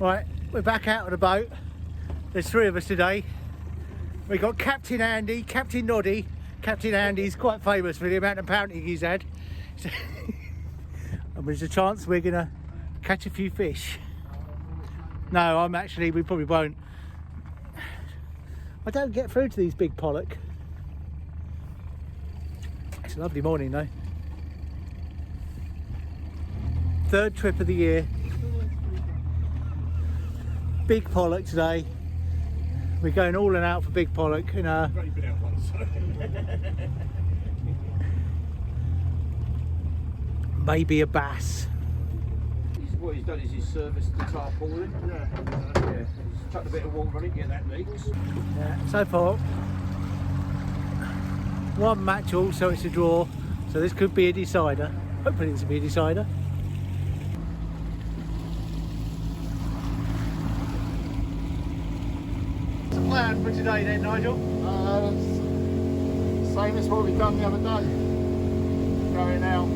Right, we're back out on the boat. There's 3 of us today. We got Captain Andy, Captain Noddy. Captain Andy's quite famous for the amount of pounding he's had. And there's a chance we're gonna catch a few fish. No, we probably won't. I don't get through to these big pollock. It's a lovely morning though. 3rd trip of the year. Big pollock today. We're going all in out for big pollock. I've only been out once, so. Maybe a bass. What he's done is he's serviced the tarpaulin. Yeah. He's chucked a bit of water on it, get that leaks. Yeah, so far, 1 match all, so it's a draw. So this could be a decider. Hopefully this will be a decider. What's the plan for today then, Nigel? Same as what we done the other day. Going out.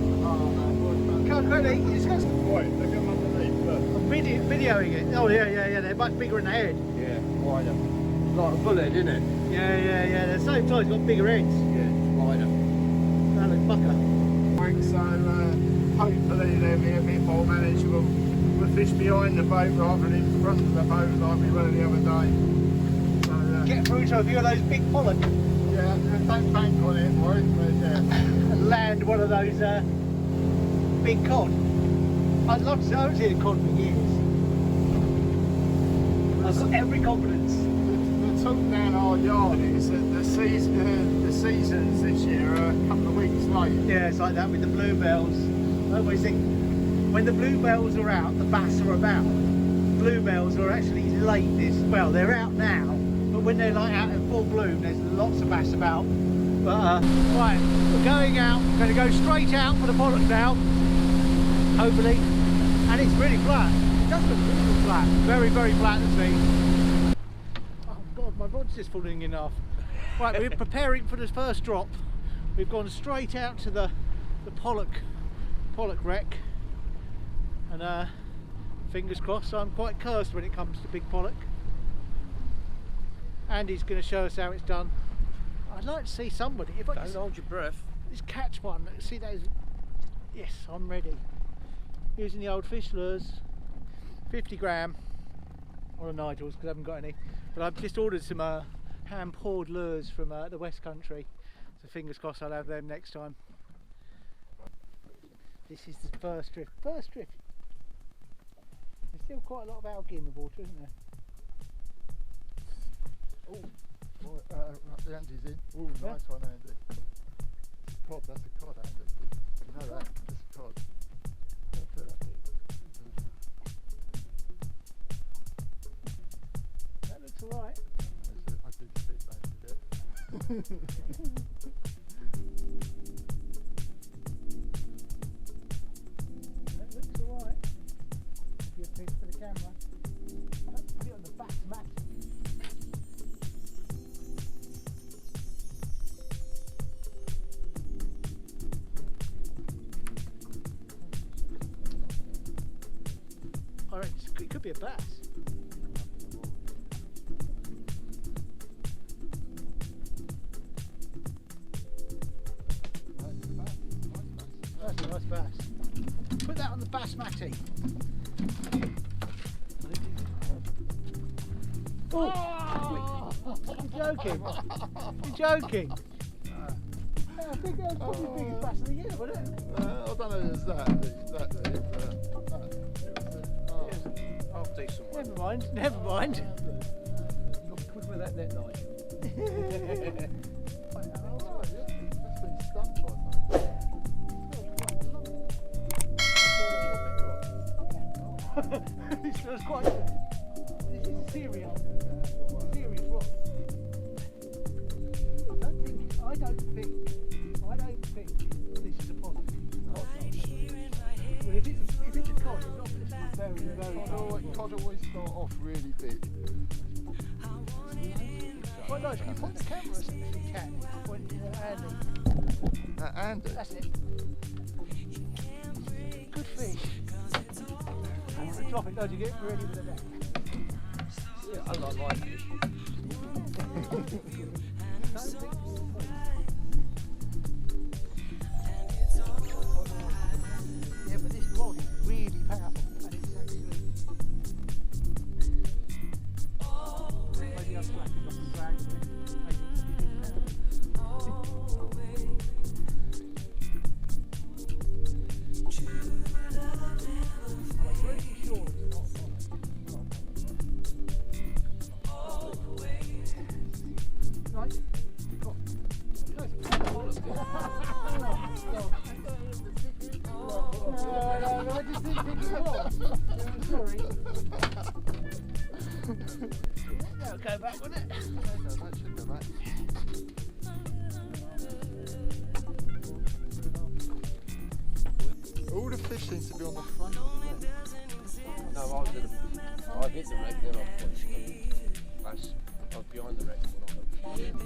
Can't quickly, you just got some... Right, they're going underneath, look. Videoing it. Oh yeah, they're much bigger in the head. Yeah, wider. Like a bullhead, isn't it? Yeah. At the same time, it's got bigger heads. Yeah, wider. That looks bucker. So hopefully they'll be a bit more manageable. We'll fish behind the boat rather than in front of the boat like we were the other day. So, get through to a few of those big pollock. Yeah, don't bank on it, boy. And land one of those big cod. I'd love to. I haven't seen a cod for years. I've got every confidence. The talk down our yard is that the seasons this year are a couple of weeks late. Yeah, it's like that with the bluebells. I always think when the bluebells are out, the bass are about. Bluebells are actually late well, they're out now, but when they're like out in full bloom, there's lots of bass about. But right, we're going out. We're going to go straight out for the pollock now, hopefully. And it's really flat. It does look really flat. Very, very flat to see. Oh God, my rod's just falling in half. Right, we're preparing for the first drop. We've gone straight out to the pollock wreck, and fingers crossed. I'm quite cursed when it comes to big pollock. Andy's going to show us how it's done. I'd like to see somebody. If I Don't hold your breath. Just catch one. See those? Yes, I'm ready. Using the old fish lures, 50 gram on a Nigel's because I haven't got any. But I've just ordered some hand poured lures from the West Country. So fingers crossed I'll have them next time. This is the first drift. There's still quite a lot of algae in the water, isn't there? Right, Andy's in. Oh, nice one, Andy. Cod, that's a cod, Andy. You know that? That's a cod. That looks alright. I did spit that a bit. That looks alright. Give you a pic for the camera. Put it on the back mat. Alright, it could be a bass. That's a nice bass. Put that on the bass matty. Oh! You're joking. You're joking. I think that's probably the biggest bass of the year, wasn't it? I don't know if it's Half decent one. Never mind. Put with that net knife. That's been stumped by something. This feels quite good. This is serious. Serious rock. I don't think this is a pollock. Well, if it's a cod, it's obviously very Cod always start off really big. Quite nice. Can you point the camera if you can? Point at Andy. Andy? That's it. Good fish. Drop it, don't you? Get ready with the net. Yeah, I like my fish. Yeah, but this rod is really powerful and it's actually maybe I'll slack it off the drag a bit. Maybe it's a bit better. I'm pretty sure it's not right. No, I just didn't pick it up. Sorry. That'll go back, won't it? That should go back. All the fish seem to be on the front of the net. No, I was hit the wreck, then I pushed them. I was behind the wreck when I looked.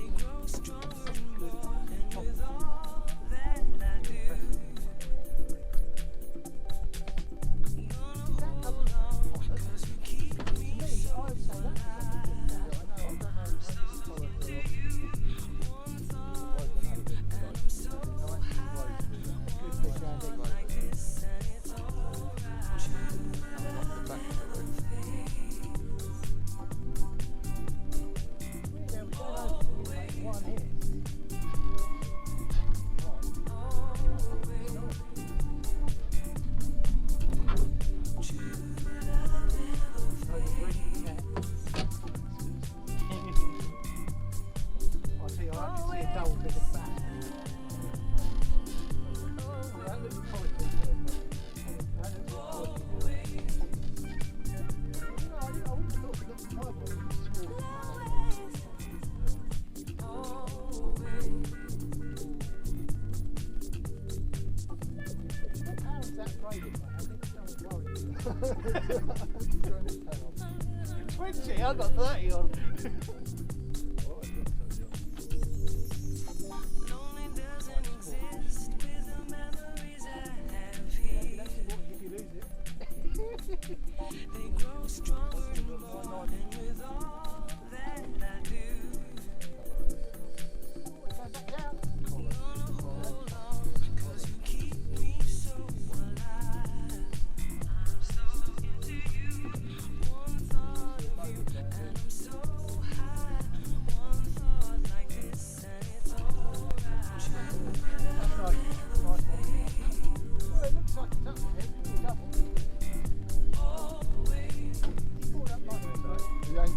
I got 30 on.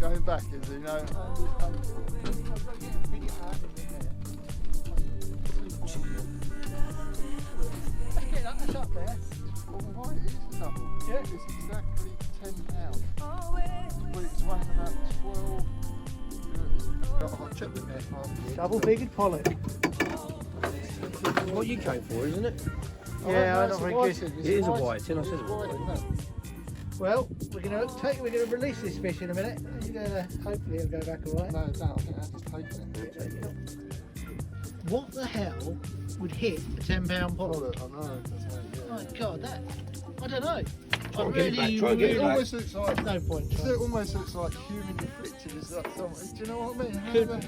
Going back, is he? No. That's up there. Well, right, it is a double. Yeah. It's exactly £10. Well, it's weighing about 12. I'll check the net. Double-fingered pollock. What you came for, isn't it? Yeah, I don't think It is a white tin, I said it was a white. Well, we're gonna release this fish in a minute. Hopefully it'll go back all right. No, I think I just taken it. What the hell would hit a £10 pollock? I know. My God, that I don't know. Try and get it back, try and get it It back. almost looks like. No point. It almost looks like human inflicted. Is that something? Do you know what I mean? How Could the- be.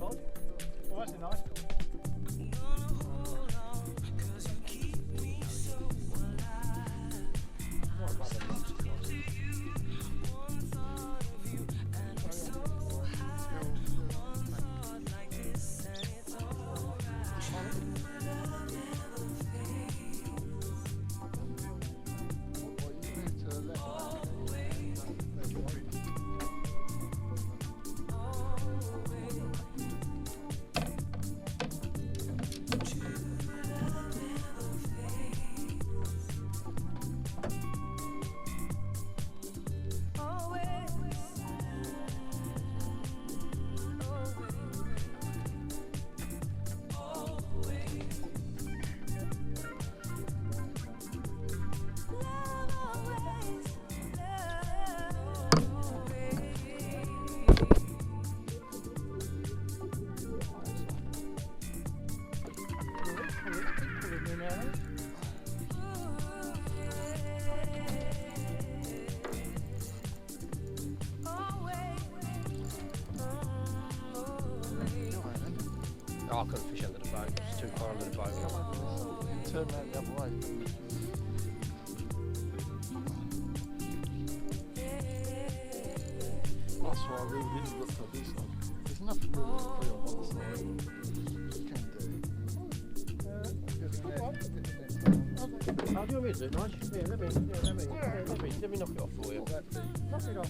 Oh, that's a nice call. I couldn't fish under the boat. It's too far under the boat. Turn around the other way. That's why I really didn't look for this one. There's nothing really to put on one side. You can do it. How do you want me to do it, Nige? Yeah, let me knock it off for you. Knock it off.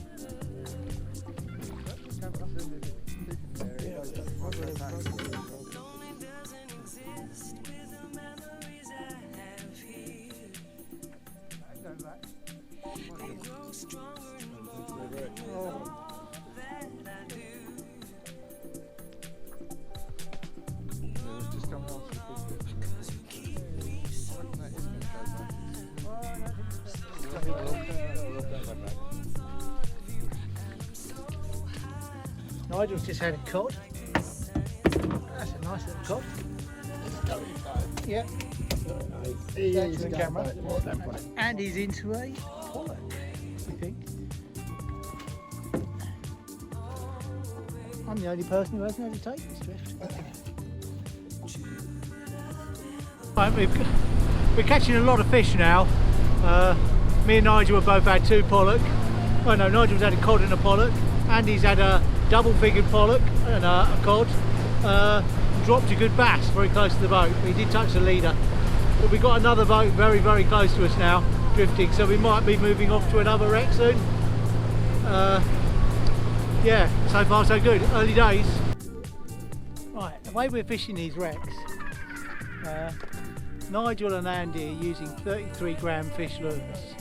Nigel's just had a cod. That's a nice little cod. Yeah. Thanks for the camera. And he's into a pollock, I think. I'm the only person who hasn't had to take this drift. Right, we're catching a lot of fish now. Me and Nigel have both had 2 pollock. Oh no, Nigel's had a cod and a pollock. Andy's had a double-figured pollock and a cod. Dropped a good bass very close to the boat. He did touch the leader. But we've got another boat very, very close to us now, drifting, so we might be moving off to another wreck soon. Yeah, so far so good. Early days. Right, the way we're fishing these wrecks, Nigel and Andy are using 33 gram fish lures,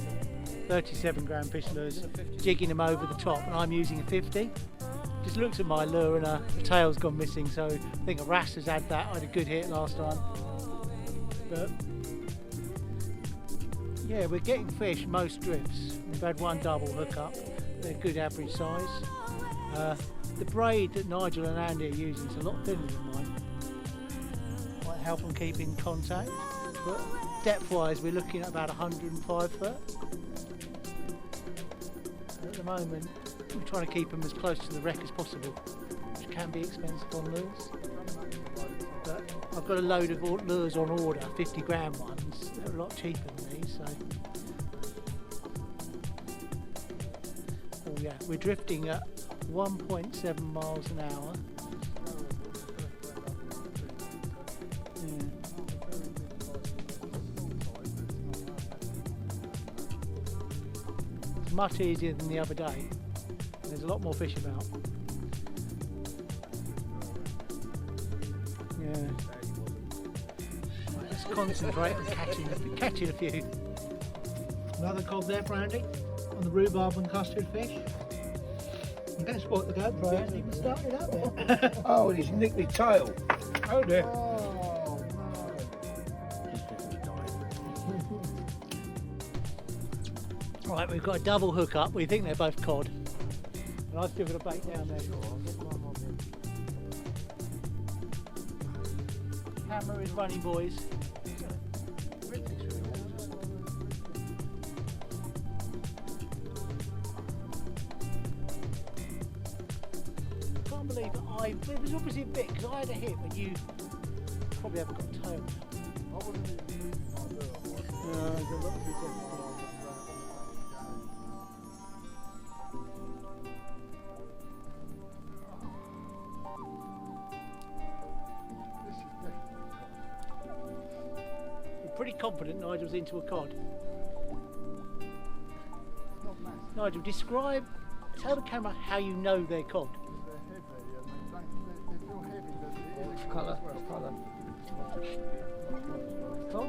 37 gram fish lures, jigging them over the top, and I'm using a 50. Just looked at my lure and the tail's gone missing, so I think a wrasse has had that. I had a good hit last time. But yeah, we're getting fish most drifts. We've had 1 double hook up. They're good average size. The braid that Nigel and Andy are using is a lot thinner than mine. Might help them keep in contact. But depth wise, we're looking at about 105 foot. At the moment, we're trying to keep them as close to the wreck as possible, which can be expensive on lures. But I've got a load of lures on order, 50 gram ones. They're a lot cheaper than these. So. Oh yeah, we're drifting at 1.7 miles an hour. Yeah. It's much easier than the other day. There's a lot more fish about. Yeah. Right, let's concentrate on catching a few. Another cod there for Andy on the rhubarb and custard fish. You better spot the GoPro, hasn't even started up there. Oh, he's nicked my tail. Oh dear. Oh, Right, we've got a double hook up. We think they're both cod. And I've still got a bait down there. Camera is running, boys. I can't believe that it was obviously a bit, because I had a hit, but you probably haven't got a tail. I wouldn't even use my lure. There's a lot of people. Pretty confident Nigel's into a cod. Nigel, tell the camera how you know they're cod. They're heavy and they feel heavy, but What colour? Cod?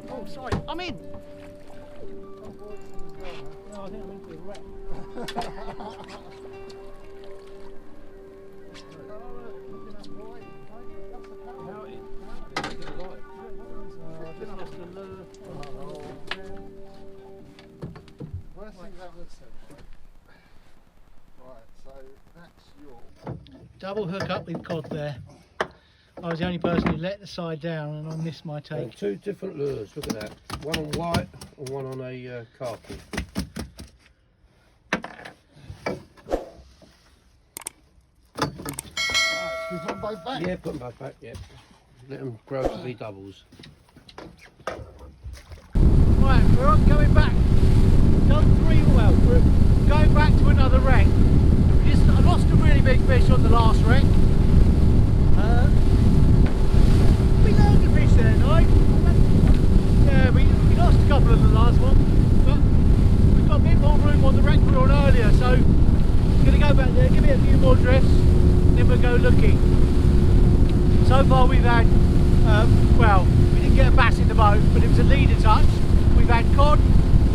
Oh, sorry, I'm in! No, I think I'm into a wreck. Just a lure. Worst thing I've ever said. Right, so that's your Double hook up with cod there. I was the only person who let the side down and I missed my take. 2 different lures, look at that. One on white and one on a khaki. Right, we've got both back? Yeah, put them both back, yeah. Let them grow to be doubles. Right, we're on going back. Done 3 well. We're going back to another wreck. I lost a really big fish on the last wreck. We learned to fish there tonight. Yeah, we lost a couple of the last one, but we've got a bit more room on the wreck we were on earlier, so we're going to go back there, give it a few more drifts, then we'll go looking. So far we've had, well, we didn't get a bass in the boat, but it was a leader touch. We've had cod,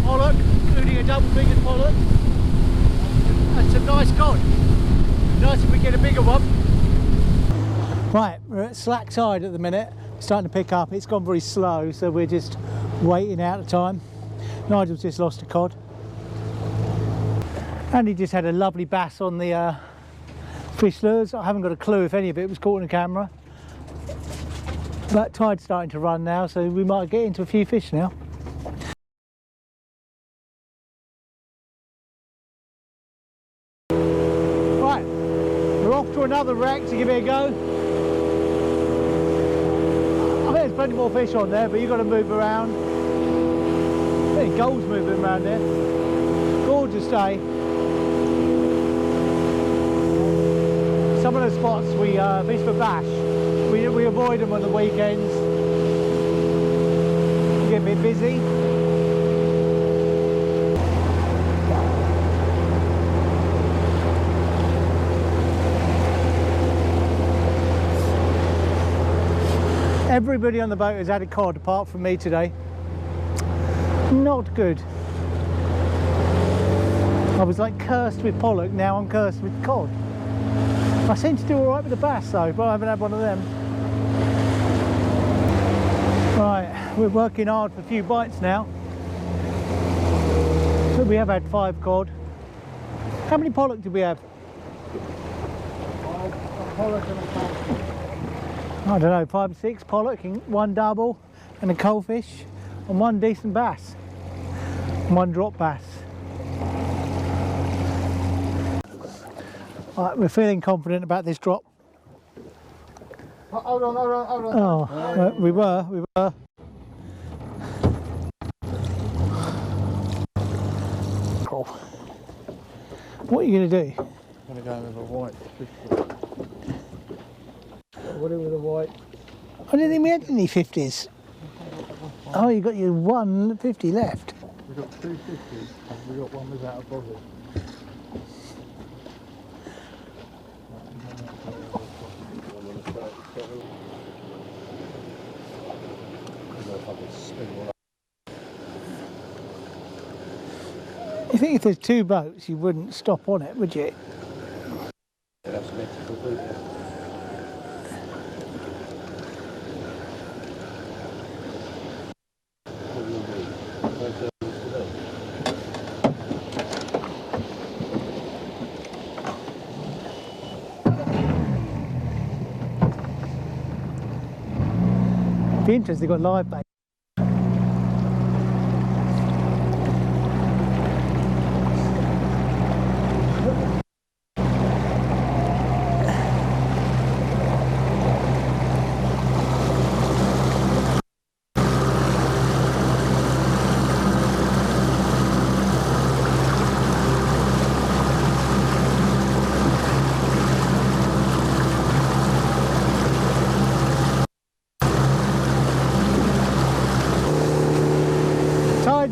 pollock, including a double-fingered pollock, and some nice cod. Nice if we get a bigger one. Right, we're at slack tide at the minute. It's starting to pick up. It's gone very slow, so we're just waiting out the time. Nigel's just lost a cod. And he just had a lovely bass on the fish lures. I haven't got a clue if any of it was caught in the camera. But tide's starting to run now, so we might get into a few fish now. Right, we're off to another wreck to give it a go. I think there's plenty more fish on there, but you've got to move around. I think gulls moving around there. Gorgeous day. Some of the spots we fish for bass, we avoid them on the weekends. We get a bit busy. Everybody on the boat has had a cod apart from me today. Not good. I was like cursed with pollock, now I'm cursed with cod. I seem to do alright with the bass though, but I haven't had one of them. Right, we're working hard for a few bites now. So we have had 5 cod. How many pollock did we have? 5 pollock and a coalfish. I don't know, 5 or 6 pollock, 1 double and a coalfish, and 1 decent bass, and 1 drop bass. Right, we're feeling confident about this drop. Hold on. Oh, we were. Cool. What are you going to do? I'm going to go with a white fish. What do with a white? I didn't think we had any 50s. Oh, you got your 150 left. We've got 2 50s and we've got one without a bottle. You think if there's 2 boats you wouldn't stop on it, would you? That's meant to complete it. Be interesting, they've got live bait.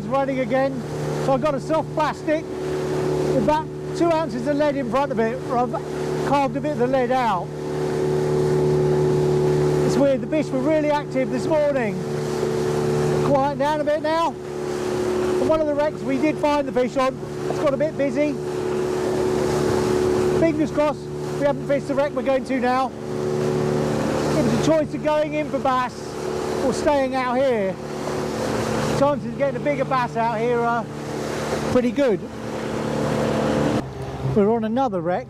Running again, so I've got a soft plastic with about 2 ounces of lead in front of it, where I've carved a bit of the lead out. It's weird, the fish were really active this morning. Quiet down a bit now. And one of the wrecks we did find the fish on, it's got a bit busy. Fingers crossed we haven't fished the wreck we're going to now. It was a choice of going in for bass or staying out here. Chances of getting a bigger bass out here are pretty good. We're on another wreck.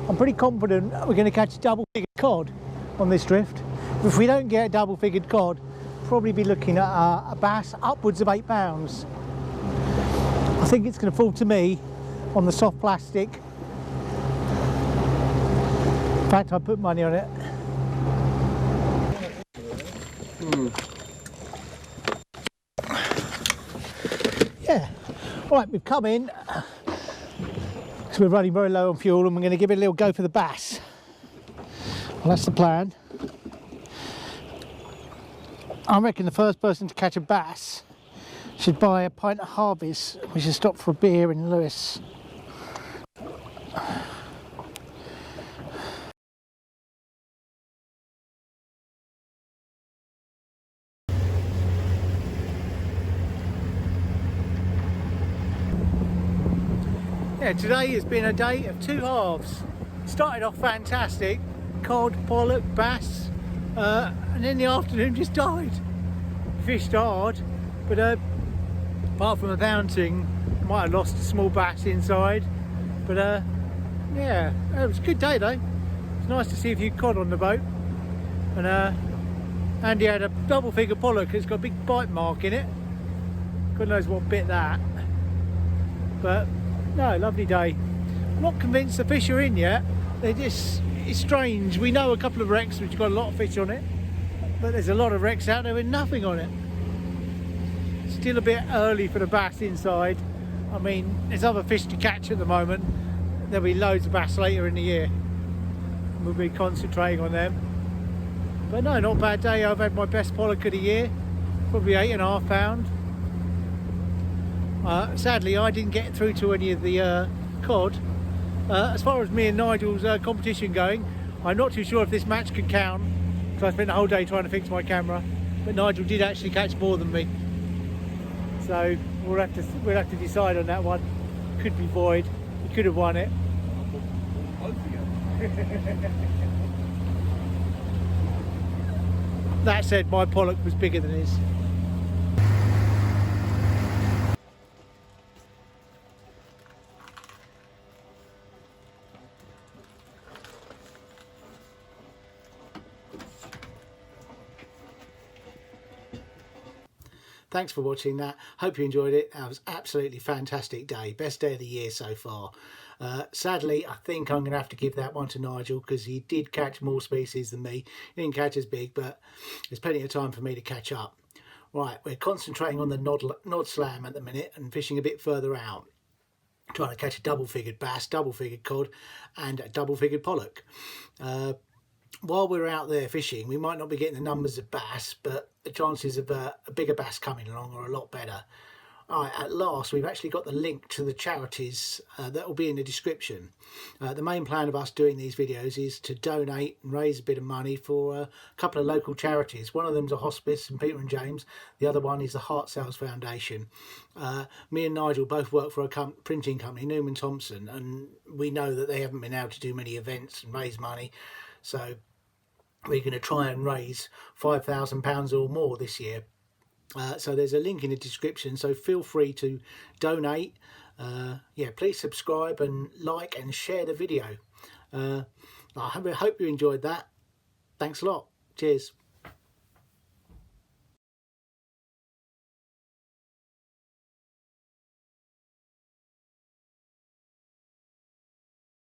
I'm pretty confident we're going to catch a double-figured cod on this drift. If we don't get a double-figured cod, probably be looking at a bass upwards of 8 pounds. I think it's going to fall to me on the soft plastic. In fact, I put money on it. Right, we've come in, so we're running very low on fuel and we're going to give it a little go for the bass. Well, that's the plan. I reckon the first person to catch a bass should buy a pint of Harvey's. We should stop for a beer in Lewis. Yeah, today has been a day of two halves. Started off fantastic, cod, pollock, bass, and in the afternoon just died. Fished hard, but apart from a bouncing, might have lost a small bass inside. But yeah, it was a good day though. It's nice to see a few cod on the boat. And Andy had a double figure pollock. It's got a big bite mark in it. God knows what bit that. But no, lovely day. I'm not convinced the fish are in yet. It's strange. We know a couple of wrecks which have got a lot of fish on it, but there's a lot of wrecks out there with nothing on it. Still a bit early for the bass inside. I mean, there's other fish to catch at the moment. There'll be loads of bass later in the year. We'll be concentrating on them. But no, not a bad day. I've had my best pollock of the year, probably 8.5 pound. Sadly, I didn't get through to any of the cod. As far as me and Nigel's competition going, I'm not too sure if this match can count, because I spent the whole day trying to fix my camera. But Nigel did actually catch more than me, so we'll have to decide on that one. Could be void. He could have won it. That said, my pollock was bigger than his. Thanks for watching that. Hope you enjoyed it. That was absolutely fantastic day. Best day of the year so far. Sadly, I think I'm going to have to give that one to Nigel, because he did catch more species than me. He didn't catch as big, but there's plenty of time for me to catch up. Right, we're concentrating on the nod slam at the minute and fishing a bit further out. Trying to catch a double-figured bass, double-figured cod and a double-figured pollock. While we're out there fishing, we might not be getting the numbers of bass, but the chances of a bigger bass coming along are a lot better. Alright, at last we've actually got the link to the charities that will be in the description. The main plan of us doing these videos is to donate and raise a bit of money for a couple of local charities. One of them's a hospice, St Peter James. The other one is the Heart Cells Foundation. Me and Nigel both work for a printing company, Newman Thompson, and we know that they haven't been able to do many events and raise money. So we're going to try and raise £5,000 or more this year. So there's a link in the description, so feel free to donate. Yeah, please subscribe and like and share the video. I hope you enjoyed that. Thanks a lot. Cheers.